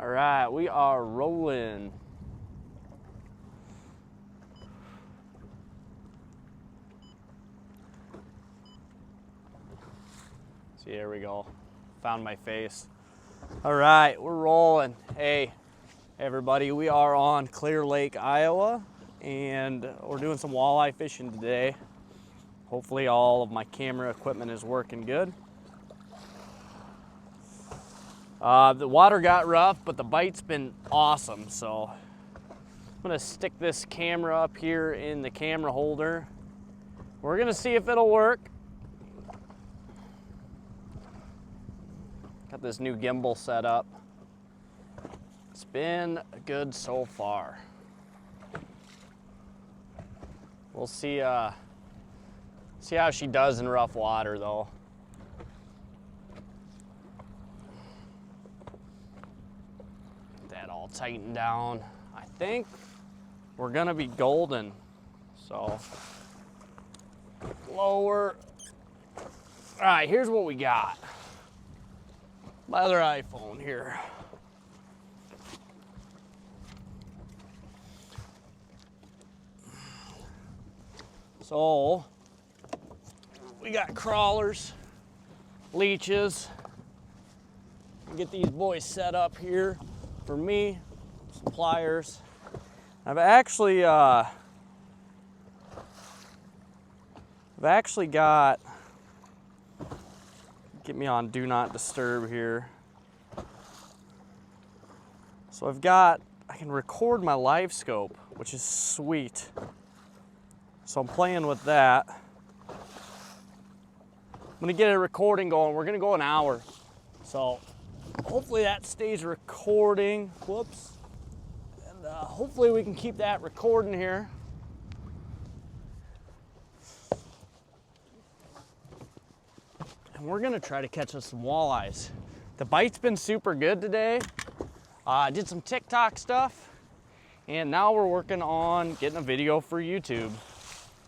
All right, we are rolling. See, there we go. Found my face. All right, we're rolling. Hey, everybody, we are on Clear Lake, Iowa, and we're doing some walleye fishing today. Hopefully all of my camera equipment is working good. The water got rough, but the bite's been awesome, so I'm gonna stick this camera up here in the camera holder. We're gonna see if it'll work. Got this new gimbal set up. It's been good so far. We'll see how she does in rough water though. That all tightened down. I think we're gonna be golden. So lower. All right, here's what we got. My other iPhone here. So we got crawlers, leeches. Get these boys set up here for me. Some pliers. I've actually got. Get me on do not disturb here. So I can record my live scope, which is sweet. So I'm playing with that. I'm gonna get a recording going. We're gonna go an hour. So hopefully that stays recording. Whoops. And hopefully we can keep that recording here. And we're gonna try to catch us some walleyes. The bite's been super good today. I did some TikTok stuff, and now we're working on getting a video for YouTube.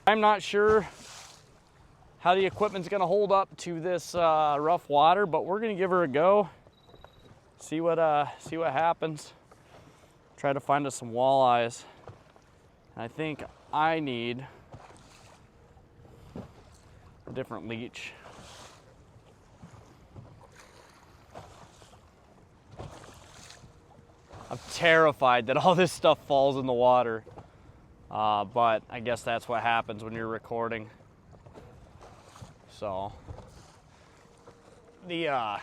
I'm not sure how the equipment's gonna hold up to this rough water, but we're gonna give her a go. See what happens. Try to find us some walleyes. I think I need a different leech. I'm terrified that all this stuff falls in the water, but I guess that's what happens when you're recording. So, like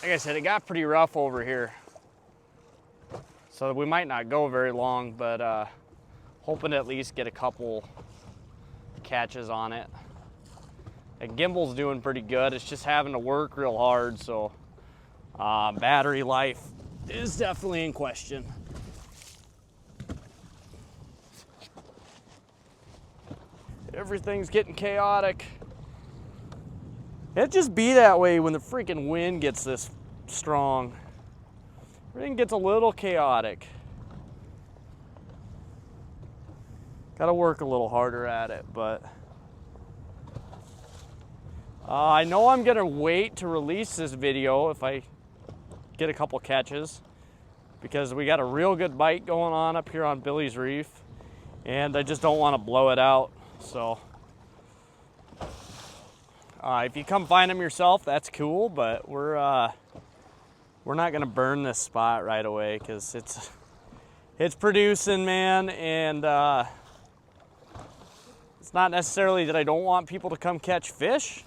I said, it got pretty rough over here, so we might not go very long, but hoping to at least get a couple catches on it. The gimbal's doing pretty good. It's just having to work real hard, so battery life is definitely in question. Everything's getting chaotic. It just be that way when the freaking wind gets this strong. Everything gets a little chaotic. Gotta work a little harder at it, but I know I'm gonna wait to release this video if I get a couple catches, because we got a real good bite going on up here on Billy's Reef, and I just don't want to blow it out. So if you come find them yourself, that's cool, but we're not gonna burn this spot right away because it's producing, man, and it's not necessarily that I don't want people to come catch fish,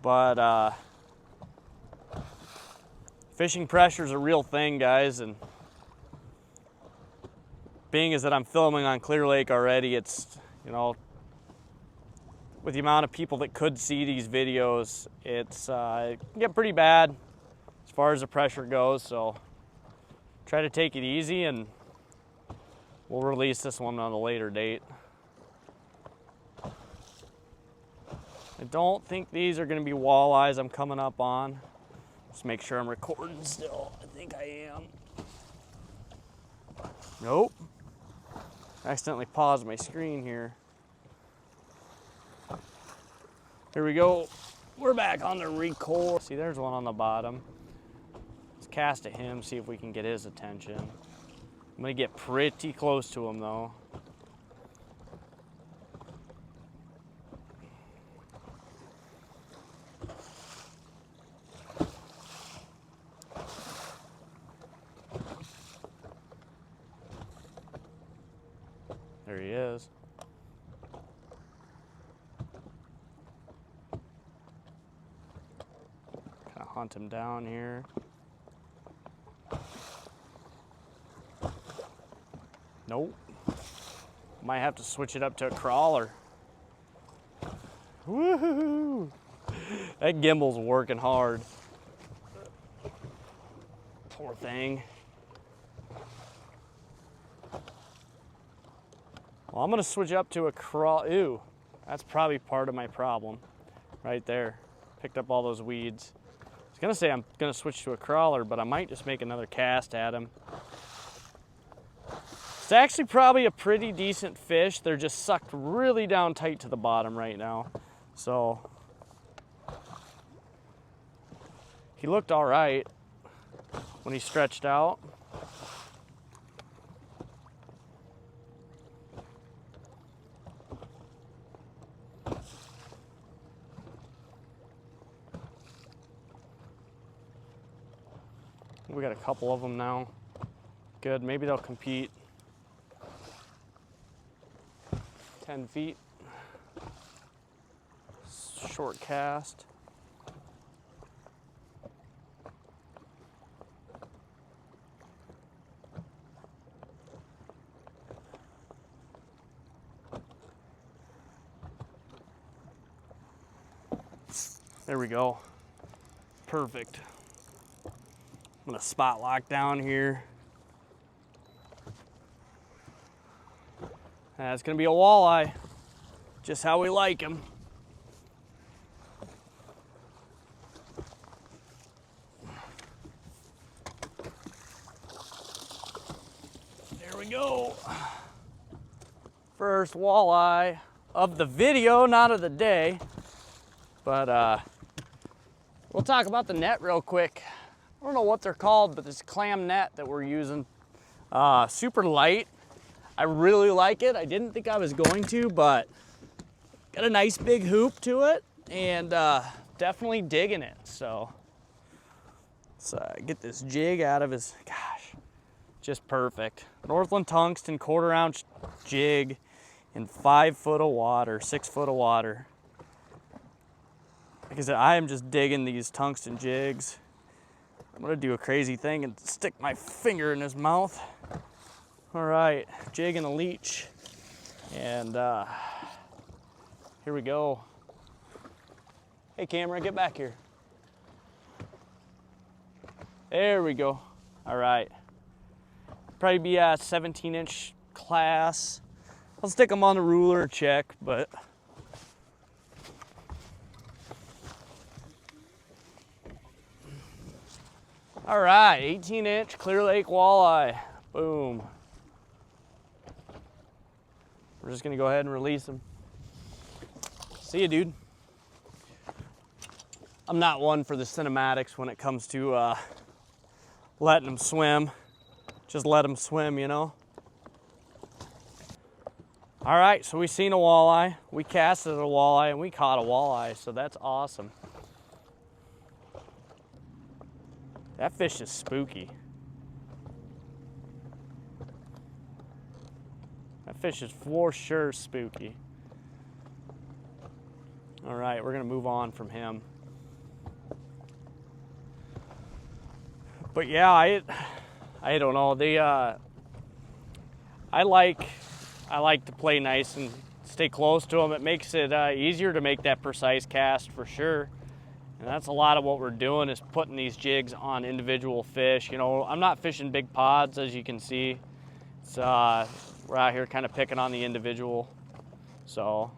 but fishing pressure is a real thing, guys, and being as that I'm filming on Clear Lake already, it's, you know, with the amount of people that could see these videos, it can get pretty bad as far as the pressure goes, so try to take it easy, and we'll release this one on a later date. I don't think these are going to be walleyes I'm coming up on. Just make sure I'm recording still. I think I am. Nope. I accidentally paused my screen here. Here we go. We're back on the record. See, there's one on the bottom. Let's cast at him, see if we can get his attention. I'm gonna get pretty close to him though. There he is. Kind of hunt him down here. Nope. Might have to switch it up to a crawler. Woohoo! That gimbal's working hard. Poor thing. Well, I'm gonna switch up to a crawl. Ew, that's probably part of my problem. Right there. Picked up all those weeds. I was gonna say I'm gonna switch to a crawler, but I might just make another cast at him. It's actually probably a pretty decent fish. They're just sucked really down tight to the bottom right now. So, he looked all right when he stretched out. We got a couple of them now. Good, maybe they'll compete. 10 feet. Short cast. There we go. Perfect. I'm gonna spot lock down here. That's gonna be a walleye, just how we like them. There we go. First walleye of the video, not of the day. But we'll talk about the net real quick. I don't know what they're called, but this clam net that we're using, super light. I really like it. I didn't think I was going to, but got a nice big hoop to it and definitely digging it. So let's get this jig out of his, gosh, just perfect. Northland tungsten 1/4 ounce jig in 5 foot of water, 6 foot of water. Like I said, I am just digging these tungsten jigs. I'm gonna do a crazy thing and stick my finger in his mouth. All right, jig and a leech. And here we go. Hey camera, get back here. There we go. All right. Probably be a 17-inch class. I'll stick them on the ruler and check, but all right, 18-inch Clear Lake walleye. Boom. We're just gonna go ahead and release him. See you, dude. I'm not one for the cinematics when it comes to letting them swim. Just let them swim, you know? All right, so we seen a walleye. We casted a walleye and we caught a walleye, so that's awesome. That fish is spooky. That fish is for sure spooky. All right, we're gonna move on from him. But yeah, I don't know. I like to play nice and stay close to them. It makes it easier to make that precise cast for sure. And that's a lot of what we're doing is putting these jigs on individual fish. You know, I'm not fishing big pods, as you can see. It's, we're out here kind of picking on the individual. So,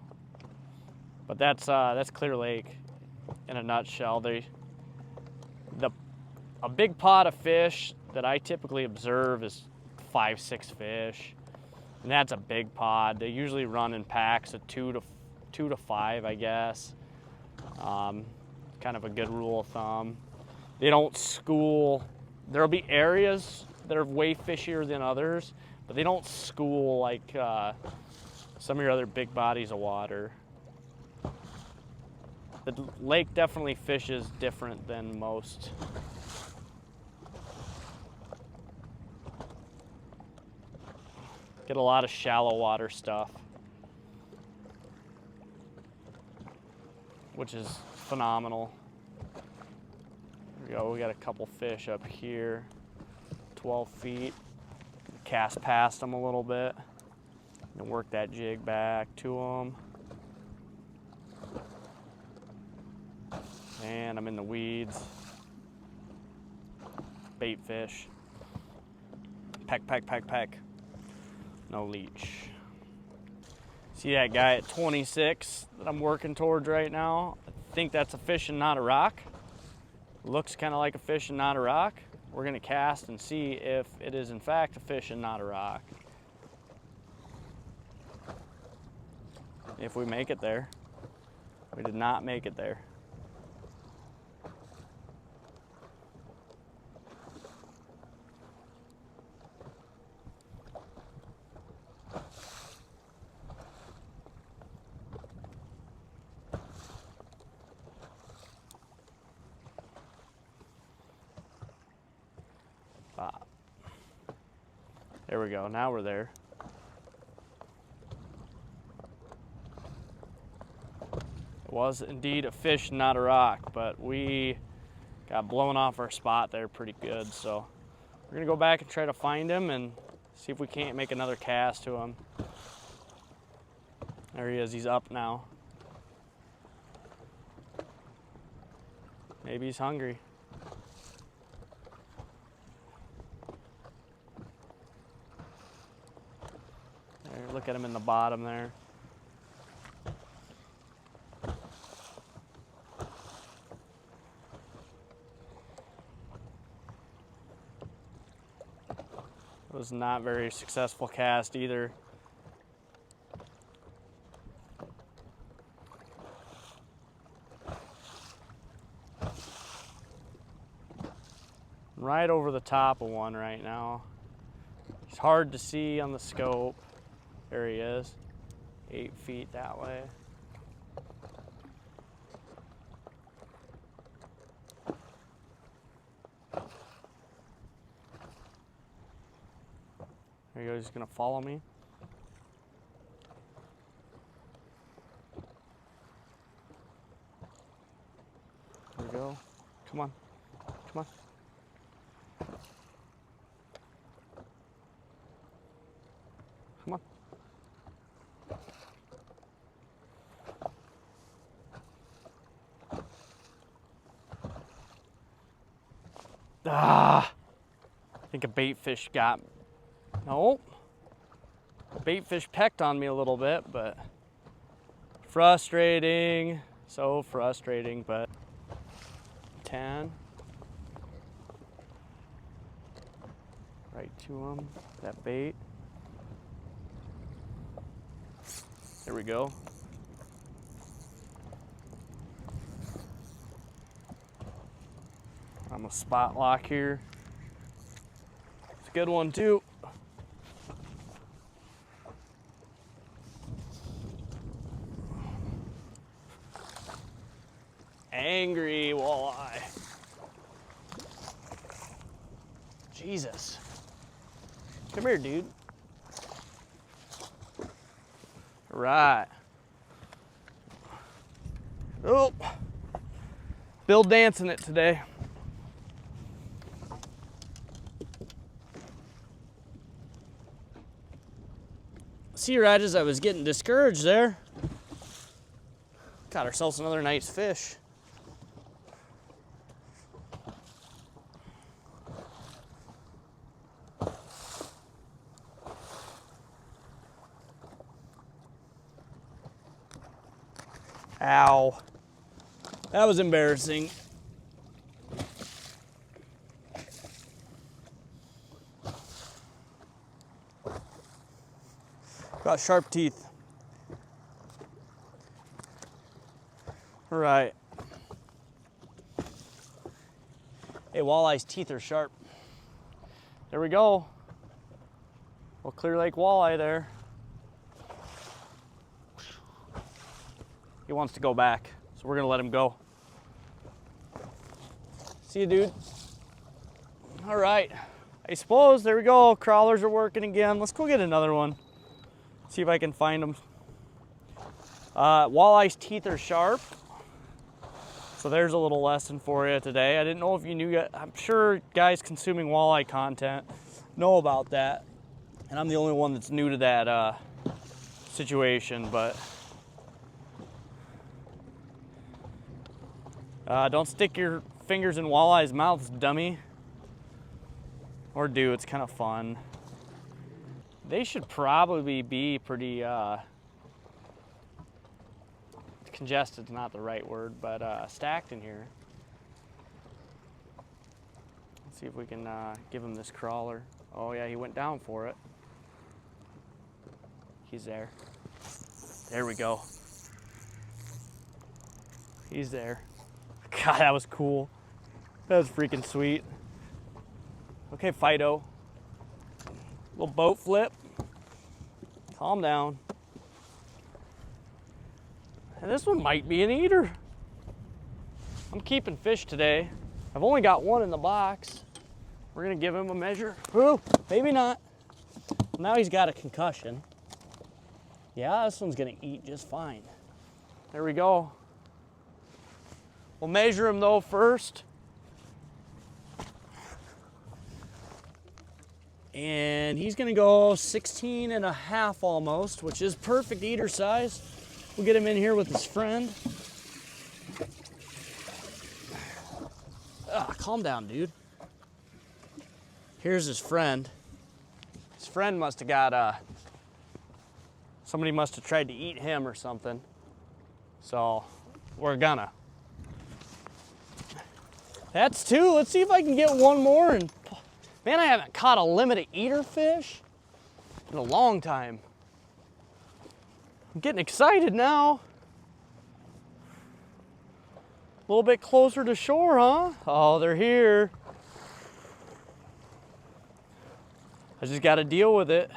but that's Clear Lake in a nutshell. A big pot of fish that I typically observe is 5-6 fish, and that's a big pod. They usually run in packs of 2 to 5, I guess. kind of a good rule of thumb. They don't school. There'll be areas that are way fishier than others, but they don't school like some of your other big bodies of water. The lake definitely fishes different than most. Get a lot of shallow water stuff, which is phenomenal. There we go, we got a couple fish up here, 12 feet. Cast past them a little bit and work that jig back to them. And I'm in the weeds. Bait fish. Peck, peck, peck, peck. No leech. See that guy at 26 that I'm working towards right now? I think that's a fish and not a rock. Looks kind of like a fish and not a rock. We're gonna cast and see if it is in fact a fish and not a rock. If we make it there. We did not make it there. There we go, now we're there. It was indeed a fish, not a rock, but we got blown off our spot there pretty good. So we're gonna go back and try to find him and see if we can't make another cast to him. There he is, he's up now. Maybe he's hungry. There, look at him in the bottom there. It was not very successful cast either. Right over the top of one right now. He's hard to see on the scope. There he is, 8 feet that way. There he goes, he's gonna follow me. There we go, come on, come on. Come on. Ah, I think a bait fish got me. Nope. A bait fish pecked on me a little bit, but frustrating. So frustrating, but 10. Right to him, that bait. There we go. I'm a spot lock here. It's a good one too. Angry walleye. Jesus. Come here, dude. Right. Oh, Bill dancing it today. See, Rogers, I was getting discouraged there. Got ourselves another nice fish. Ow. That was embarrassing. Got sharp teeth. All right. Hey, Walleye's teeth are sharp. There we go. Well, Clear Lake walleye there. He wants to go back, so we're gonna let him go. See you, dude. All right, I suppose, there we go. Crawlers are working again. Let's go get another one. See if I can find them. Walleye's teeth are sharp. So there's a little lesson for you today. I didn't know if you knew yet. I'm sure guys consuming walleye content know about that. And I'm the only one that's new to that situation, but don't stick your fingers in walleye's mouths, dummy. Or do, it's kind of fun. They should probably be pretty, congested is not the right word, but stacked in here. Let's see if we can give him this crawler. Oh yeah, he went down for it. He's there. There we go. He's there. God, that was cool. That was freaking sweet. Okay, Fido. Little boat flip. Calm down. And this one might be an eater. I'm keeping fish today. I've only got one in the box. We're gonna give him a measure. Ooh, maybe not. Now he's got a concussion. Yeah, this one's gonna eat just fine. There we go. We'll measure him though first. And he's gonna go 16 and a half almost, which is perfect eater size. We'll get him in here with his friend. Calm down, dude. Here's his friend. His friend must have got, somebody must have tried to eat him or something. So we're gonna. That's two. Let's see if I can get one more. And man, I haven't caught a limited eater fish in a long time. I'm getting excited now. A little bit closer to shore, huh? Oh, they're here. I just got to deal with it.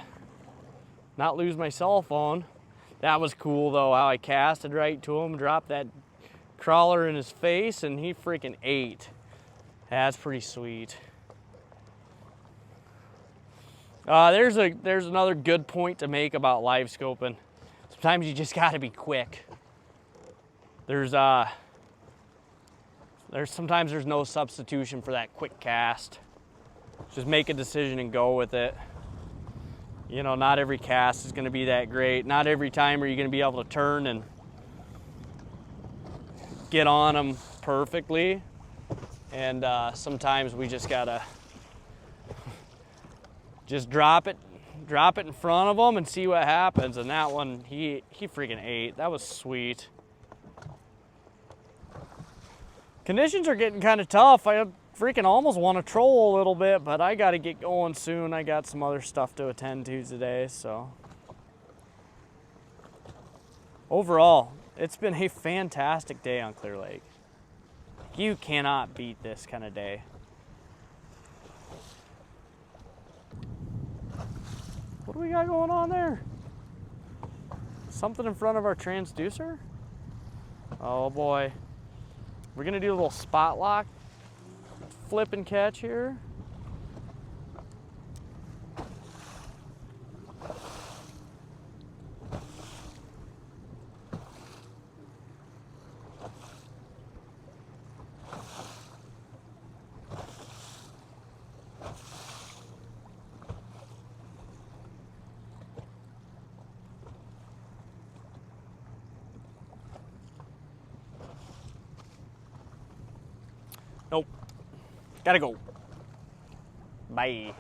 Not lose my cell phone. That was cool though, how I casted right to him, dropped that crawler in his face, and he freaking ate. That's pretty sweet. There's another good point to make about live scoping. Sometimes you just got to be quick. Sometimes there's no substitution for that quick cast. Just make a decision and go with it. You know, not every cast is going to be that great. Not every time are you going to be able to turn and get on them perfectly. And sometimes we just gotta just drop it in front of them and see what happens. And that one, he freaking ate. That was sweet. Conditions are getting kind of tough. I freaking almost want to troll a little bit, but I got to get going soon. I got some other stuff to attend to today, so. Overall, it's been a fantastic day on Clear Lake. You cannot beat this kind of day. What do we got going on there? Something in front of our transducer? Oh boy. We're gonna do a little spot lock flip and catch here. Nope. Gotta go. Bye.